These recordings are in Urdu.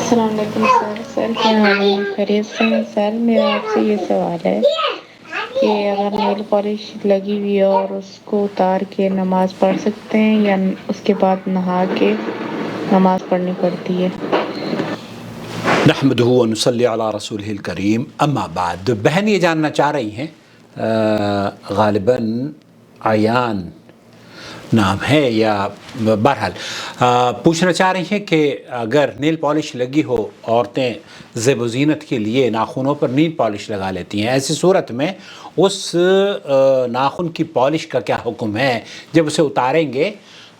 السلام علیکم سر. سر کیا حال ہے؟ خیریت سے ہیں سر؟ میرا آپ سے یہ سوال ہے کہ اگر نیل پالش لگی ہوئی ہے اور اس کو اتار کے نماز پڑھ سکتے ہیں یا اس کے بعد نہا کے نماز پڑھنی پڑتی ہے؟ نحمدہ و نصلی علی رسولہ الکریم. اما بعد، بہن یہ جاننا چاہ رہی ہیں، غالباً عیان نام ہے یا بہرحال پوچھنا چاہ رہی ہیں کہ اگر نیل پالش لگی ہو، عورتیں زیب و زینت کے لیے ناخنوں پر نیل پالش لگا لیتی ہیں، ایسی صورت میں اس ناخن کی پالش کا کیا حکم ہے؟ جب اسے اتاریں گے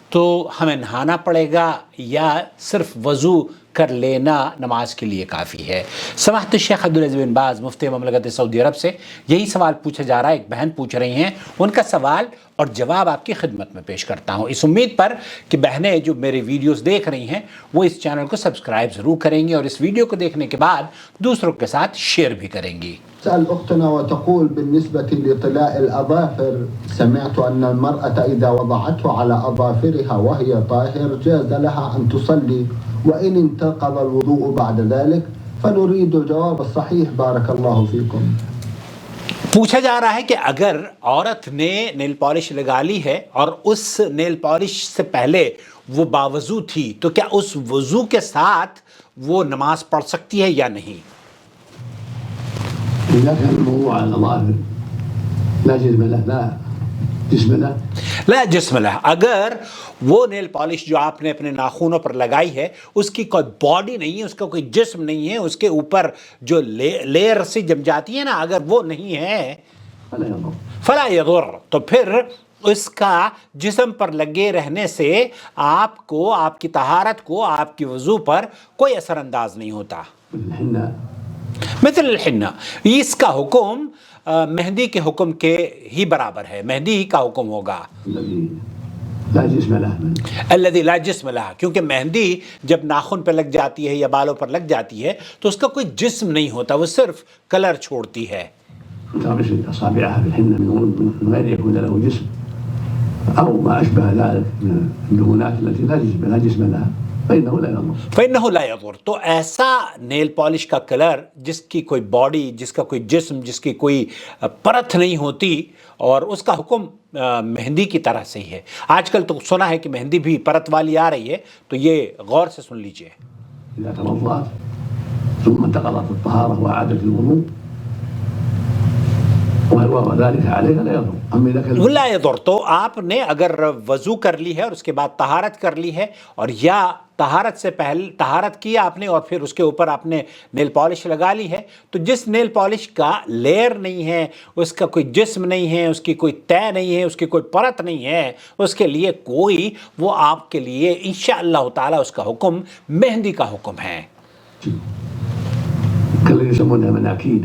تو ہمیں نہانا پڑے گا یا صرف وضو کر لینا نماز کے لیے کافی ہے؟ سماحت الشیخ عبدالعزیز بن باز مفتی مملکت سعودی عرب سے یہی سوال پوچھا جا رہا ہے. ایک بہن پوچھ رہی ہیں، ان کا سوال اور جواب آپ کی خدمت میں پیش کرتا ہوں، اس امید پر کہ بہنیں جو میری ویڈیوز دیکھ رہی ہیں وہ اس چینل کو سبسکرائب ضرور کریں گی اور اس ویڈیو کو دیکھنے کے بعد دوسروں کے ساتھ شیئر بھی کریں گی. تسأل أختنا وتقول بالنسبة لطلاء الأظافر سمعت أن المرأة إذا وضعته على أظافرها وهي طاهر جاز لها أن تصلي وإن انتقض الوضوء بعد ذلك فنريد الجواب الصحيح بارك الله فيكم. پوچھا جا رہا ہے کہ اگر عورت نے نیل پالش لگا لی ہے اور اس نیل پالش سے پہلے وہ باوضو تھی تو کیا اس وضو کے ساتھ وہ نماز پڑھ سکتی ہے یا نہیں؟ إذا كان الموضوع على الأظافر لا جسم له لا جسم له لا جسم لہ، اگر وہ نیل پالش جو آپ نے اپنے ناخنوں پر لگائی ہے اس کی کوئی باڈی نہیں ہے، اس کا کوئی جسم نہیں ہے، اس کے اوپر جو لیئر سے جم جاتی ہے نا، اگر وہ نہیں ہے فلا یضر، تو پھر اس کا جسم پر لگے رہنے سے آپ کو، آپ کی طہارت کو، آپ کی وضو پر کوئی اثر انداز نہیں ہوتا. مثل الحنہ، اس کا حکم مہندی کے حکم کے ہی برابر ہے، مہندی کا حکم ہوگا. لا جسم له الذی لا جسم لها، کیونکہ مہندی جب ناخن پہ لگ جاتی ہے یا بالوں پر لگ جاتی ہے تو اس کا کوئی جسم نہیں ہوتا، وہ صرف کلر چھوڑتی ہے. أصابعها بالحنة من غير يكون له جسم أو ما أشبه ذلك من الدهونات التي لا جسم لها فإنه لا يضر. فإنه لا يضر، تو ایسا نیل پالش کا کلر جس کی کوئی باڈی، جس کا کوئی جسم، جس کی کوئی پرت نہیں ہوتی، اور اس کا حکم مہندی کی طرح سے ہی ہے. آج کل تو سنا ہے کہ مہندی بھی پرت والی آ رہی ہے، تو یہ غور سے سن لیجئے. إذا توضأت ثم انتقضت الطهارة وأعادت الوضوء وذلك عليها لا يضر. أما إذا كان لا يضر، تو آپ نے اگر وضو کر لی ہے اور اس کے بعد طہارت کر لی ہے، اور یا طہارت سے پہلے طہارت کی آپ نے اور پھر اس کے اوپر آپ نے نیل پالش لگا لی ہے، تو جس نیل پالش کا لیئر نہیں ہے، اس کا کوئی جسم نہیں ہے، اس کی کوئی تہ نہیں ہے، اس کی کوئی پرت نہیں ہے، اس کے لیے کوئی، وہ آپ کے لیے انشاءاللہ تعالی اس کا حکم مہندی کا حکم ہے. كالذي يسمونها مناكير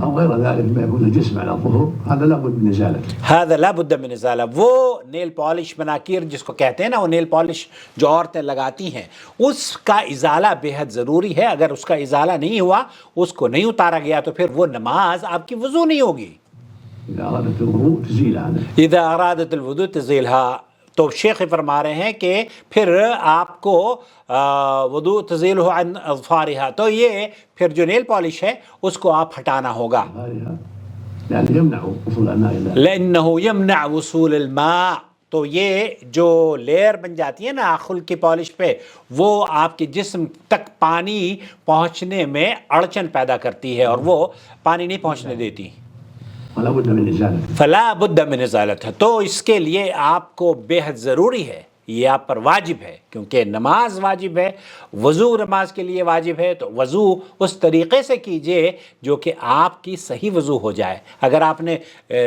أو غير ذلك ما يكون الجسم على الظهور هذا لابد من إزالته. هذا لابد من ازالہ، وہ نیل پالش مناکیر جس کو کہتے ہیں نا، وہ نیل پالش جو عورتیں لگاتی ہیں، اس کا ازالہ بے حد ضروری ہے. اگر اس کا ازالہ نہیں ہوا، اس کو نہیں اتارا گیا، تو پھر وہ نماز آپ کی وضو نہیں ہوگی. إذا أرادت الوضوء تزيلها. اذا ارادت الوضوء تزیلها، تو شیخ فرما رہے ہیں کہ پھر آپ کو وضوء تزیلہ عن اظفارها، تو یہ پھر جو نیل پالش ہے اس کو آپ ہٹانا ہوگا. لأنه يمنع وصول الماء إلى لأنه يمنع وصول الماء، تو یہ جو لیئر بن جاتی ہے نا ناخن کی پالش پہ، وہ آپ کے جسم تک پانی پہنچنے میں اڑچن پیدا کرتی ہے اور وہ پانی نہیں پہنچنے دیتی. فلا بد من إزالته. فلا بد من ازالتها، تو اس کے لیے آپ کو بے حد ضروری ہے، یہ آپ پر واجب ہے، کیونکہ نماز واجب ہے، وضو نماز کے لیے واجب ہے، تو وضو اس طریقے سے کیجئے جو کہ آپ کی صحیح وضو ہو جائے. اگر آپ نے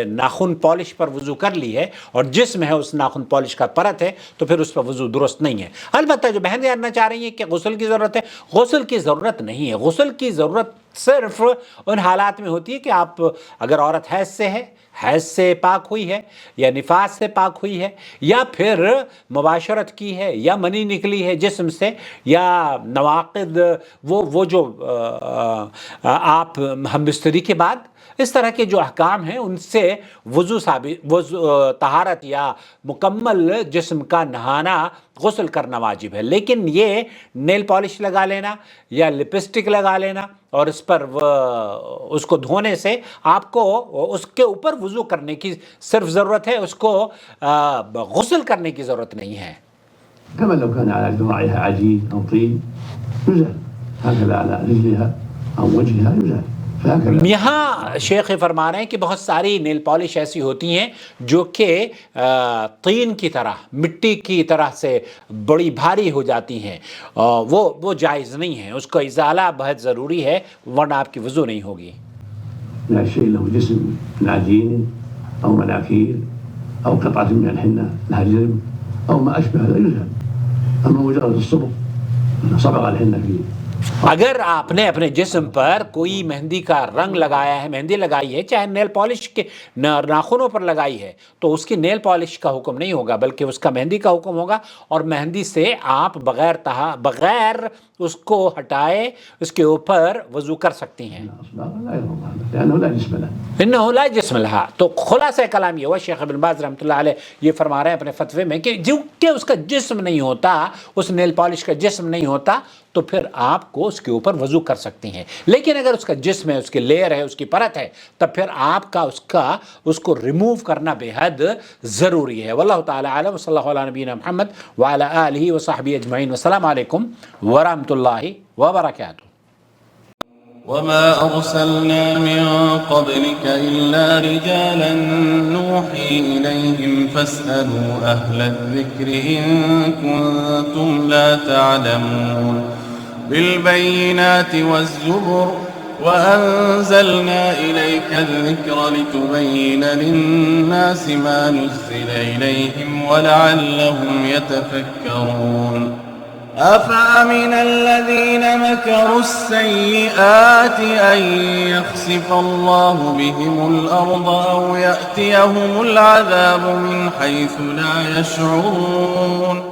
ناخن پالش پر وضو کر لی ہے اور جسم ہے اس ناخن پالش کا پرت ہے، تو پھر اس پر وضو درست نہیں ہے. البتہ جو بہن جاننا چاہ رہی ہیں کہ غسل کی ضرورت ہے، غسل کی ضرورت نہیں ہے. غسل کی ضرورت صرف ان حالات میں ہوتی ہے کہ آپ، اگر عورت حیض سے ہے، حیض سے پاک ہوئی ہے، یا نفاس سے پاک ہوئی ہے، یا پھر مباشرت کی ہے، یا منی نکلی ہے جسم سے، یا نواقد وہ جو آپ ہم بستری کے بعد اس طرح کے جو احکام ہیں ان سے وضو طہارت یا مکمل جسم کا نہانا غسل کرنا واجب ہے. لیکن یہ نیل پالش لگا لینا یا لپسٹک لگا لینا اور اس پر اس کو دھونے سے آپ کو اس کے اوپر وضو کرنے کی صرف ضرورت ہے، اس کو غسل کرنے کی ضرورت نہیں ہے. كما لو كان على ذراعها عجين أو طين يزال، هكذا على رجلها أو وجهها يزال. یہاں شیخ فرما رہے ہیں کہ بہت ساری نیل پالش ایسی ہوتی ہیں جو کہ طین کی طرح، مٹی کی طرح سے بڑی بھاری ہو جاتی ہیں، وہ جائز نہیں ہے، اس کا ازالہ بہت ضروری ہے ورنہ آپ کی وضو نہیں ہوگی. لا شيء له جسم من عجين أو مناكير أو قطعة من الحنة لها جسم أو ما أشبه لا يزال. أما مجرد صبغ الحنة فيه. اگر آپ نے اپنے جسم پر کوئی مہندی کا رنگ لگایا ہے، مہندی لگائی ہے، چاہے نیل پالش کے ناخنوں پر لگائی ہے، تو اس کی نیل پالش کا حکم نہیں ہوگا بلکہ اس کا مہندی کا حکم ہوگا. اور مہندی سے آپ بغیر اس کو ہٹائے اس کے اوپر وضو کر سکتی ہیں. انہو لا جسم لہا. تو خلاصہ کلام یہ ہوا، شیخ ابن باز رحمۃ اللہ علیہ یہ فرما رہے ہیں اپنے فتوے میں کہ جو کہ اس کا جسم نہیں ہوتا، اس نیل پالش کا جسم نہیں ہوتا، تو پھر آپ کو اس کے اوپر وضو کر سکتی ہیں. لیکن اگر اس کا جسم ہے، اس کی لیئر ہے، اس کی پرت ہے، تب پھر آپ کا اس کو ریموو کرنا بے حد ضروری ہے. واللہ تعالی عالم. صلی اللہ علیہ نبینا محمد وعلی آلہ وصحبہ اجمعین. والسلام علیکم ورحمۃ اللہ وبرکاتہ. وما أرسلنا من قبلك إلا رجالا نوحي إليهم فاسألوا أهل الذكر إن كنتم لا تعلمون. بالبينات والزبر وأنزلنا إليك الذكر لتبين للناس ما نزل إليهم ولعلهم يتفكرون. أفأمن الذين مكروا السيئات أن يخسف الله بهم الأرض أو يأتيهم العذاب من حيث لا يشعرون.